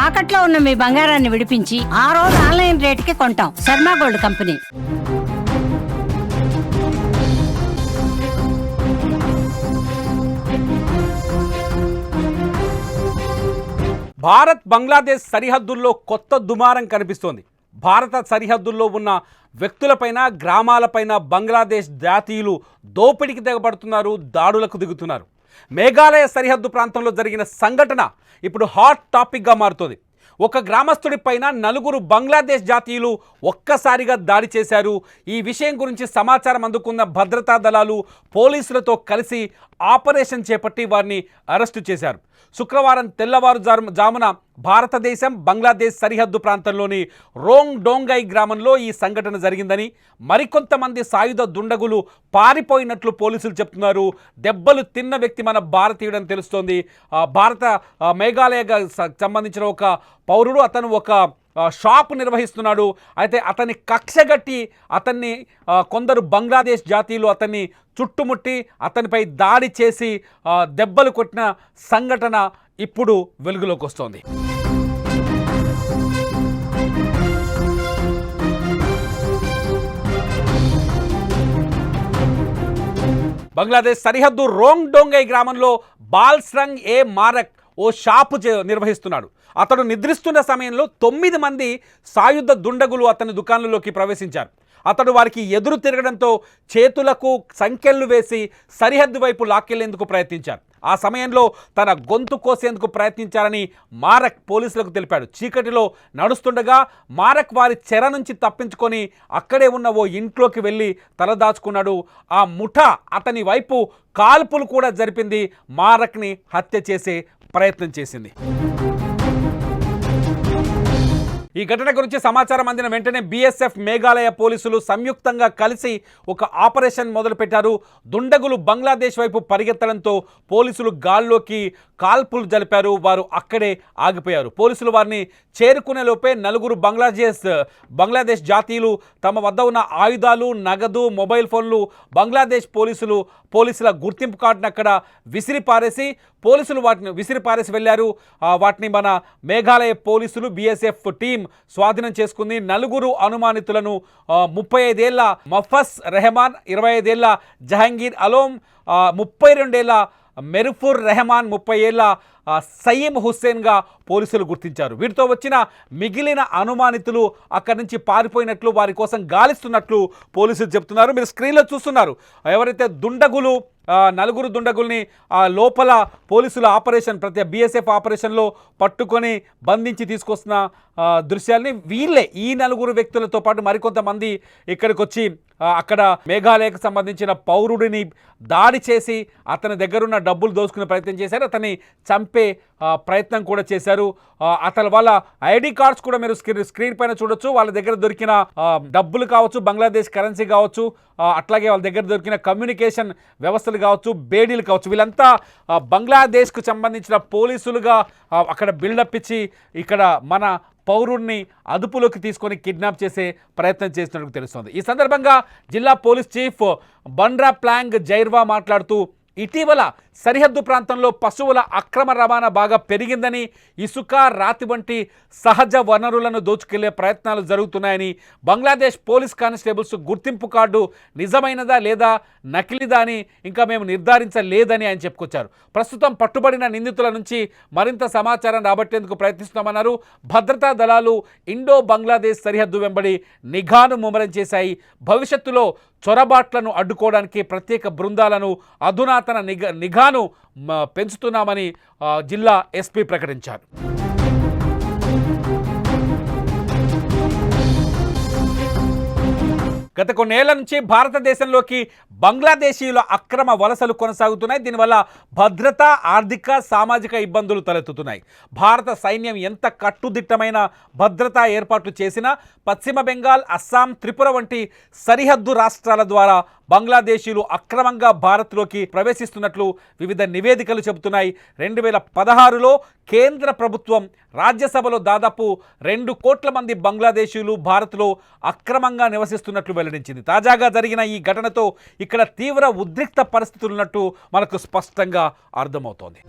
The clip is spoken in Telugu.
తాకట్లో ఉన్న మీ బంగారాన్ని విడిపించి ఆ రోజు ఆన్లైన్ రేటుకి కొంటాం. Sharma gold company. భారత్ బంగ్లాదేశ్ సరిహద్దుల్లో కొత్త దుమారం కనిపిస్తోంది. భారత సరిహద్దుల్లో ఉన్న వ్యక్తులపైన, గ్రామాలపైన బంగ్లాదేశ్ జాతీయులు దోపిడీకి తెగబడుతున్నారు, దాడులకు దిగుతున్నారు. మేఘాలయ సరిహద్దు ప్రాంతంలో జరిగిన సంఘటన ఇప్పుడు హాట్ టాపిక్గా మారుతోంది. ఒక గ్రామస్తుడి పైన 4 బంగ్లాదేశ్ జాతీయులు ఒక్కసారిగా దాడి చేశారు. ఈ విషయం గురించి సమాచారం అందుకున్న భద్రతా దళాలు పోలీసులతో కలిసి ఆపరేషన్ చేపట్టి వారిని అరెస్టు చేశారు. శుక్రవారం తెల్లవారుజామున భారతదేశం బంగ్లాదేశ్ సరిహద్దు ప్రాంతంలోని రోంగ్ డోంగై గ్రామంలో ఈ సంఘటన జరిగిందని, మరికొంతమంది సాయుధ దుండగులు పారిపోయినట్లు పోలీసులు చెప్తున్నారు. దెబ్బలు తిన్న వ్యక్తి మన భారతీయుడని తెలుస్తోంది. భారత మేఘాలయ సంబంధించిన ఒక పౌరుడు, అతను ఒక షాప్ నిర్వహిస్తున్నాడు. అయితే అతన్ని కక్షగట్టి అతన్ని కొందరు బంగ్లాదేశ్ జాతీయులు అతన్ని చుట్టుముట్టి అతనిపై దాడి చేసి దెబ్బలు కొట్టిన సంఘటన ఇప్పుడు వెలుగులోకి వస్తోంది. బంగ్లాదేశ్ సరిహద్దు రోంగ్ డోంగై గ్రామంలో బాల్స్రంగ్ ఏ మారక్ ఓ షాపు నిర్వహిస్తున్నాడు. అతడు నిద్రిస్తున్న సమయంలో 9 మంది సాయుధ దుండగులు అతని దుకాణంలోకి ప్రవేశించారు. అతడు వారికి ఎదురు తిరగడంతో చేతులకు సంకెళ్లు వేసి సరిహద్దు వైపు లాక్కెళ్లేందుకు ప్రయత్నించారు. ఆ సమయంలో తన గొంతు కోసేందుకు ప్రయత్నించారని మారక్ పోలీసులకు తెలిపాడు. చీకటిలో నడుస్తుండగా మారక్ వారి చెర నుంచి తప్పించుకొని అక్కడే ఉన్న ఓ ఇంట్లోకి వెళ్ళి తలదాచుకున్నాడు. ఆ ముఠా అతని వైపు కాల్పులు కూడా జరిపింది. మారక్ని హత్య చేసే ప్రయత్నం చేసింది. ఈ ఘటన గురించి సమాచారం అందిన వెంటనే బీఎస్ఎఫ్, మేఘాలయ పోలీసులు సంయుక్తంగా కలిసి ఒక ఆపరేషన్ మొదలుపెట్టారు. దుండగులు బంగ్లాదేశ్ వైపు పరిగెత్తడంతో పోలీసులు గాల్లోకి కాల్పులు జరిపారు. వారు అక్కడే ఆగిపోయారు. పోలీసులు వారిని చేరుకునే లోపే 4 బంగ్లాదేశ్ జాతీయులు తమ వద్ద ఉన్న ఆయుధాలు, నగదు, మొబైల్ ఫోన్లు బంగ్లాదేశ్ పోలీసుల గుర్తింపు కార్డును అక్కడ పోలీసులు వాటిని విసిరిపారేసి వెళ్ళారు. వాటిని మన మేఘాలయ పోలీసులు, బీఎస్ఎఫ్ టీం స్వాధీనం చేసుకుంది. 4 అనుమానితులను 35 ఏళ్ల మఫస్ రెహమాన్, 25 ఏళ్ల జహంగీర్ అలోం, 32 ఏళ్ల మెరుఫుర్ రెహమాన్, 30 ఏళ్ల సయీం హుస్సేన్గా పోలీసులు గుర్తించారు. వీటితో వచ్చిన మిగిలిన అనుమానితులు అక్కడి నుంచి పారిపోయినట్లు, వారి కోసం గాలిస్తున్నట్లు పోలీసులు చెప్తున్నారు. మీరు స్క్రీన్లో చూస్తున్నారు. ఎవరైతే దుండగులు 4 దుండగుల్ని లోపల పోలీసుల ఆపరేషన్ బీఎస్ఎఫ్ ఆపరేషన్లో పట్టుకొని బంధించి తీసుకొస్తున్న దృశ్యాల్ని ఈ 4 వ్యక్తులతో పాటు మరికొంతమంది ఇక్కడికి వచ్చి అక్కడ మేఘాలయకు సంబంధించిన పౌరుడిని దాడి చేసి అతని దగ్గరున్న డబ్బులు దోచుకునే ప్రయత్నం చేశారు. అతన్ని చంపే ప్రయత్నం కూడా చేశారు. అతని వాళ్ళ ఐడి కార్డ్స్ కూడా మీరు స్క్రీన్ పైన చూడొచ్చు. వాళ్ళ దగ్గర దొరికిన డబ్బులు కావచ్చు, బంగ్లాదేశ్ కరెన్సీ కావచ్చు, అట్లాగే వాళ్ళ దగ్గర దొరికిన కమ్యూనికేషన్ వ్యవస్థలు కావచ్చు, బేడీలు కావచ్చు, వీళ్ళంతా బంగ్లాదేశ్కు సంబంధించిన పోలీసులుగా అక్కడ బిల్డప్ ఇచ్చి ఇక్కడ మన పౌరుడిని అదుపులోకి తీసుకొని కిడ్నాప్ చేసే ప్రయత్నం చేస్తున్నట్టు తెలుస్తోంది. ఈ సందర్భంగా జిల్లా పోలీస్ చీఫ్ బండ్రా ప్లాంగ్ జైర్వా మాట్లాడుతూ, ఇటీవల సరిహద్దు ప్రాంతంలో పశువుల అక్రమ రవాణా బాగా పెరిగిందని, ఇసుక, రాతి వంటి సహజ వనరులను దోచుకెళ్లే ప్రయత్నాలు జరుగుతున్నాయని, బంగ్లాదేశ్ పోలీస్ కానిస్టేబుల్స్ గుర్తింపు కార్డు నిజమైనదా లేదా నకిలీదా అని ఇంకా మేము నిర్ధారించలేదని ఆయన చెప్పుకొచ్చారు. ప్రస్తుతం పట్టుబడిన నిందితుల నుంచి మరింత సమాచారం రాబట్టేందుకు ప్రయత్నిస్తున్నామన్నారు. భద్రతా దళాలు ఇండో బంగ్లాదేశ్ సరిహద్దు వెంబడి నిఘాను ముమ్మరం చేశాయి. భవిష్యత్తులో చొరబాట్లను అడ్డుకోవడానికి ప్రత్యేక బృందాలను, అధునాతన నిఘాను పెంచుతున్నామని జిల్లా ఎస్పీ ప్రకటించారు. గత కొన్నేళ్ల నుంచి భారతదేశంలోకి బంగ్లాదేశీయుల అక్రమ వలసలు కొనసాగుతున్నాయి. దీనివల్ల భద్రత, ఆర్థిక, సామాజిక ఇబ్బందులు తలెత్తుతున్నాయి. భారత సైన్యం ఎంత కట్టుదిట్టమైన భద్రతా ఏర్పాట్లు చేసినా పశ్చిమ బెంగాల్, అస్సాం, త్రిపుర వంటి సరిహద్దు రాష్ట్రాల ద్వారా బంగ్లాదేశీయులు అక్రమంగా భారత్లోకి ప్రవేశిస్తున్నట్లు వివిధ నివేదికలు చెబుతున్నాయి. 2016లో కేంద్ర ప్రభుత్వం రాజ్యసభలో దాదాపు 2 కోట్ల మంది బంగ్లాదేశీయులు భారత్లో అక్రమంగా నివసిస్తున్నట్లు వెల్లడించింది. తాజాగా జరిగిన ఈ ఘటనతో ఇక్కడ తీవ్ర ఉద్రిక్త పరిస్థితులున్నట్టు మనకు స్పష్టంగా అర్థమవుతోంది.